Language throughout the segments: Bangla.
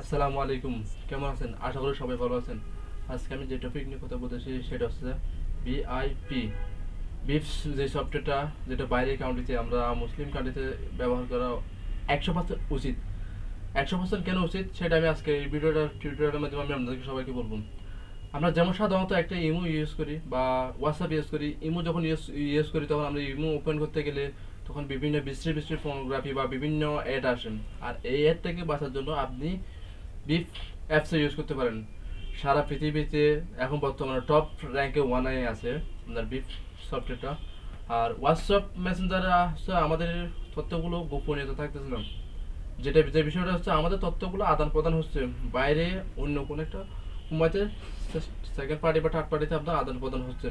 আসসালামু আলাইকুম। কেমন আছেন? আশা করি সবাই ভালো আছেন। আজকে আমি যে টপিক নিয়ে কথা বলতেছি সেটা হচ্ছে বিআইপি। বিপস যে সফটওয়্যারটা, যেটা বাইরের কান্ট্রিতে, আমরা মুসলিম কান্ট্রিতে ব্যবহার করা 100% উচিত। 100% কেন উচিত সেটা আমি আজকে এই টিউটোরিয়ালের মাধ্যমে আমি আপনাদেরকে সবাইকে বলবো। আমরা যেমন সাধারণত একটা ইমো ইউজ করি বা হোয়াটসঅ্যাপ ইউজ করি, ইমো যখন ইউজ করি তখন আমরা ইমো ওপেন করতে গেলে তখন বিভিন্ন বিশ্রী বিশ্রী ফোনোগ্রাফি বা বিভিন্ন অ্যাড আসেন। আর এই অ্যাড থেকে বাঁচার জন্য আপনি বিপ অ্যাপস ইউজ করতে পারেন। সারা পৃথিবীতে এখন বর্তমানে টপ র্যাঙ্কে ওয়ানে আছে আপনার বিপ সফটওয়্যারটা। আর হোয়াটসঅ্যাপ মেসেঞ্জারে হচ্ছে আমাদের তথ্যগুলো গোপনীয়তা থাকতেছিলাম, যেটা যে বিষয়টা হচ্ছে আমাদের তথ্যগুলো আদান প্রদান হচ্ছে বাইরে অন্য কোনো একটা সময়তে, সেকেন্ড পার্টি বা থার্ড পার্টিতে আপনার আদান প্রদান হচ্ছে।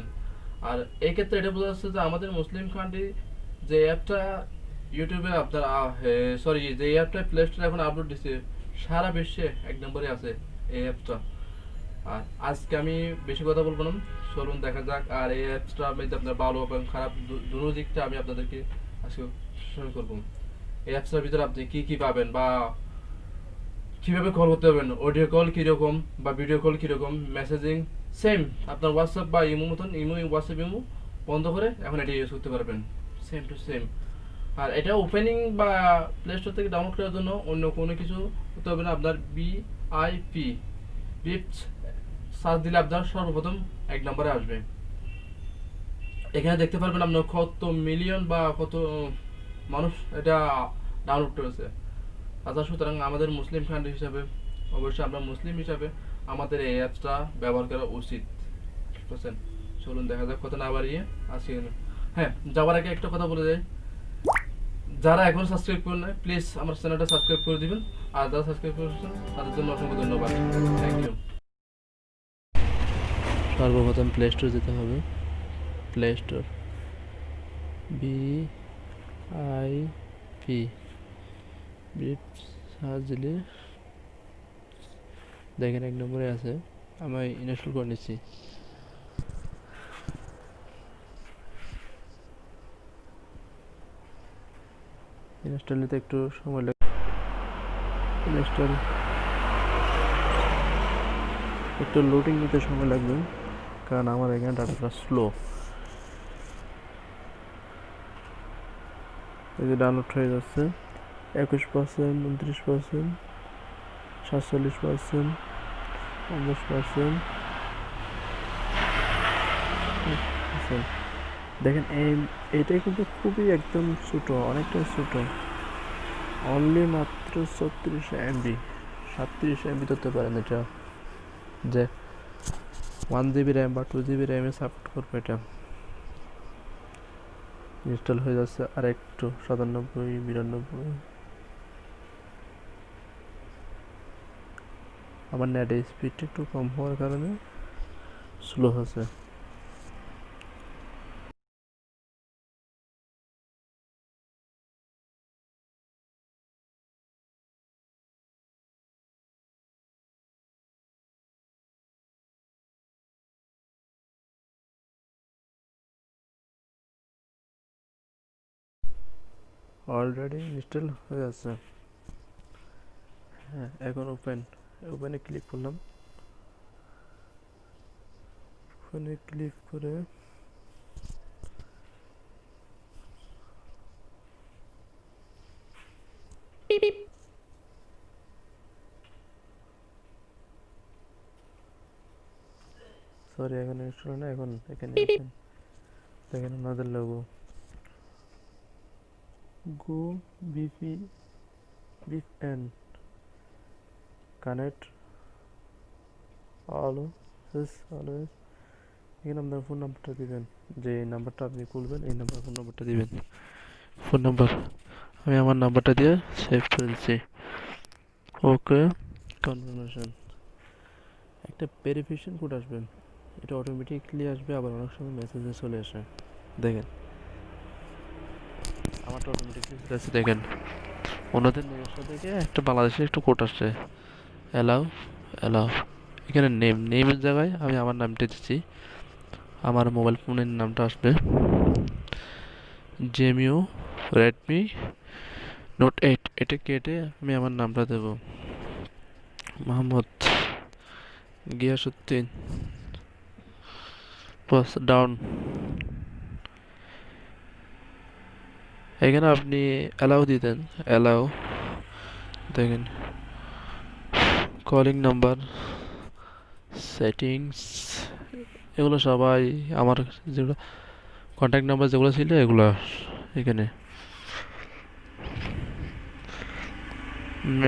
আর এই ক্ষেত্রে এটা বোঝা যাচ্ছে যে আমাদের মুসলিম কান্ট্রি যে অ্যাপটা ইউটিউবে আপনার সরি, যে অ্যাপটা প্লে স্টোরে এখন আপলোড দিচ্ছে সারা বিশ্বে এক নম্বরে আছে এই অ্যাপটা। আর আজকে আমি বেশি কথা বলবো না, চলুন দেখা যাক। আর এই অ্যাপসটা আমি আপনার ভালো এবং খারাপ দুটো দিকটা আমি আপনাদেরকে আজকে শেয়ার করবো। এই অ্যাপসটার ভিতরে আপনি কি কি পাবেন বা কিভাবে কল করতে পারবেন, অডিও কল কীরকম বা ভিডিও কল কীরকম, মেসেজিং সেম আপনার হোয়াটসঅ্যাপ বা ইমো মতন, ইমো হোয়াটসঅ্যাপ ইমো বন্ধ করে এখন এটা ইউজ করতে পারবেন সেম টু সেম। আর এটা ওপেনিং বা প্লে স্টোর থেকে ডাউনলোড করার জন্য অন্য কোনো কিছু করতে হবে না। আপনার বিআইপি বিপস সার্চ দিলে আপনার সর্বপ্রথম এক নম্বরে আসবে। এখানে দেখতে পারবেন আপনার কত মিলিয়ন বা কত মানুষ এটা ডাউনলোড করেছে। আচ্ছা, সুতরাং আমাদের মুসলিম কান্ট্রি হিসাবে, অবশ্যই আমরা মুসলিম হিসাবে আমাদের এই অ্যাপসটা ব্যবহার করা উচিত। বুঝছেন? চলুন দেখা যাক, কথা না বাড়িয়ে আসি। হ্যাঁ, যাওয়ার আগে একটা কথা বলে যাই, যারা এখন সাবস্ক্রাইব করেন না প্লিজ আমার চ্যানেলটা সাবস্ক্রাইব করে দিবেন। আর যারা সাবস্ক্রাইব করেছেন তাদের জন্য অসংখ্য ধন্যবাদ। Thank you. সর্বপ্রথম প্লে স্টোর যেতে হবে। প্লে স্টোর, বিআইপি, সার্চ দিলে দেখেন এক নম্বরে আছে। আমি ইনস্টল করে নিচ্ছি। ইনস্টল নিতে একটু সময় লাগে। ইনস্টল একটু লোডিং নিতে সময় লাগবে, কারণ আমার এখানে ডাটাটা স্লো। এই যে ডাউনলোড হয়ে যাচ্ছে 21%, 29%, 47%, 50%। দেখেন এইটাই কিন্তু খুবই একদম ছোটো, অনেকটা ছোটো, অনলি মাত্র 36 MB, 37 MB ধরতে পারেন। এটা যে 1 GB র্যাম বা 2 GB র্যামে সাপোর্ট করবে এটা। ইনস্টল হয়ে যাচ্ছে আর একটু 97, 92। আমার নেটের স্পিডটা একটু কম হওয়ার কারণে স্লো হচ্ছে। অলরেডি ইনস্টল হয়ে যাচ্ছে। হ্যাঁ, এখন ওপেনে ক্লিক করলাম। ওপেনে ক্লিক করে সরি, এখন ইনস্টল না, এখন এখানে ওপেন। দেখেন ওনাদের লোগো, গো বিপি বিপ এন্ড কানেক্ট অলওয়েজ অলওয়েজ। এখানে আপনার ফোন নাম্বারটা দিবেন, যে নাম্বারটা আপনি খুলবেন এই নাম্বার ফোন নাম্বারটা দিবেন। ফোন নাম্বার আমি আমার নাম্বারটা দিয়ে সেভ করে দিচ্ছি। ওকে, কনফার্মেশন। একটা ভেরিফিকেশন কোড আসবে, এটা অটোমেটিকলি আসবে, আবার অনেক সময় মেসেজে চলে আসে। দেখেন আমারটা অটোমেটিকলি চলে আসছে। দেখেন ওনাদের নিজস্ব থেকে একটা বাংলাদেশের একটা কোড আসছে, অ্যালাউ অ্যালাউ। এখানে নেমের জায়গায় আমি আমার নামটা দিচ্ছি, আমার মোবাইল ফোনের নামটা আসবে জেমিও রেডমি নোট 8। এটা কেটে আমি আমার নামটা দেবো। Mohammad Giasuddin post down. এখানে আপনি অ্যালাউ দিতেন, অ্যালাউ দেখেন কলিং নাম্বার, সেটিংস, এগুলো সবাই আমার যেগুলো কন্ট্যাক্ট নাম্বার যেগুলো ছিল এগুলো এখানে।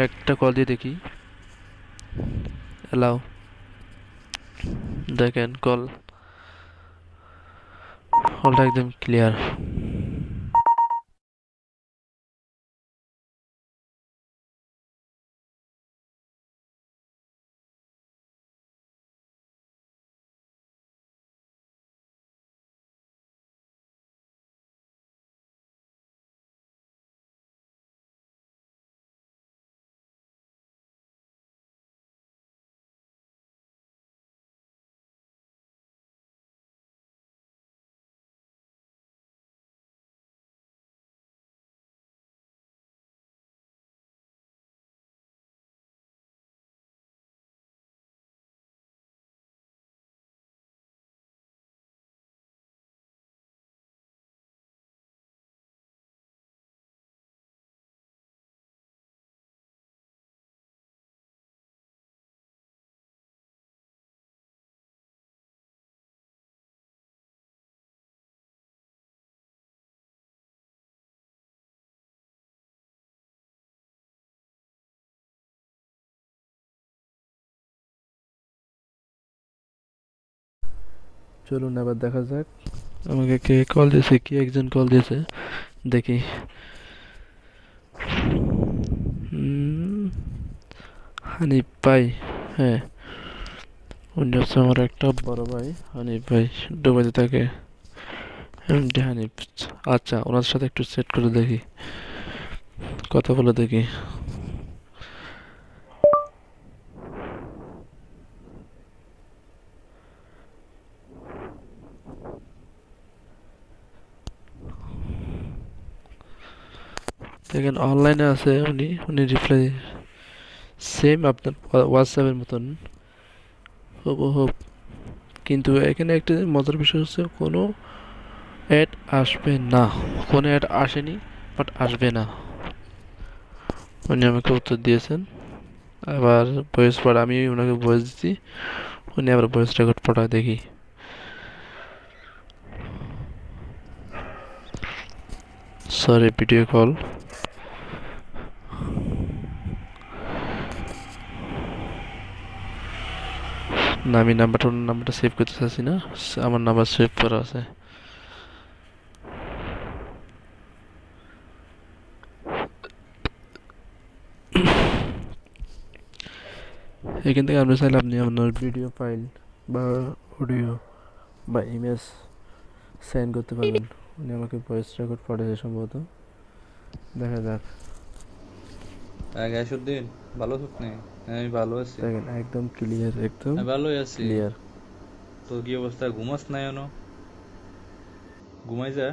একটা কল দিয়ে দেখি, অ্যালাউ, দেখেন কলটা একদম ক্লিয়ার। চলুন আবার দেখা যাক আমাকে কে কল দিয়েছে, কি একজন কল দিয়েছে দেখি। হানিফ ভাই, হ্যাঁ উনি হচ্ছে আমার একটা বড় ভাই হানিফ ভাই, দুবাইতে থাকে। এমডি হানিফ, আচ্ছা ওনার সাথে একটু সেট করে দেখি, কথা বলে দেখি। দেখেন অনলাইনে আছে উনি, উনি রিপ্লাই সেম আপনার হোয়াটসঅ্যাপের মতন হুবহুব, কিন্তু এখানে একটা মজার বিষয় হচ্ছে কোনো অ্যাড আসবে না, কোনো অ্যাড আসেনি বাট আসবে না। উনি আমাকে উত্তর দিয়েছেন, আবার ভয়েস পড়া, আমি ওনাকে ভয়েস দিচ্ছি, উনি আবার ভয়েস রেকর্ড পড়া দেখি। সরি ভিডিও কল, না আমি নাম্বারটা সেভ করতে চাচ্ছি না, আমার নাম্বার সেভ করা আছে। এখান থেকে আপনি চাইলে আপনি আপনার ভিডিও ফাইল বা অডিও বা ইমেজ সেন্ড করতে পারবেন। উনি আমাকে ভয়েস রেকর্ড পাঠিয়েছে সম্ভবত, দেখা যাক। গ্যাসউদ্দিন, ভালো আছো নি? হ্যাঁ আমি ভালো আছি। দেখেন একদম ক্লিয়ার, একদম আমি ভালোই আছি। ক্লিয়ার। তোর কি অবস্থা? ঘুমাস নাই এনো? ঘুমাই যা।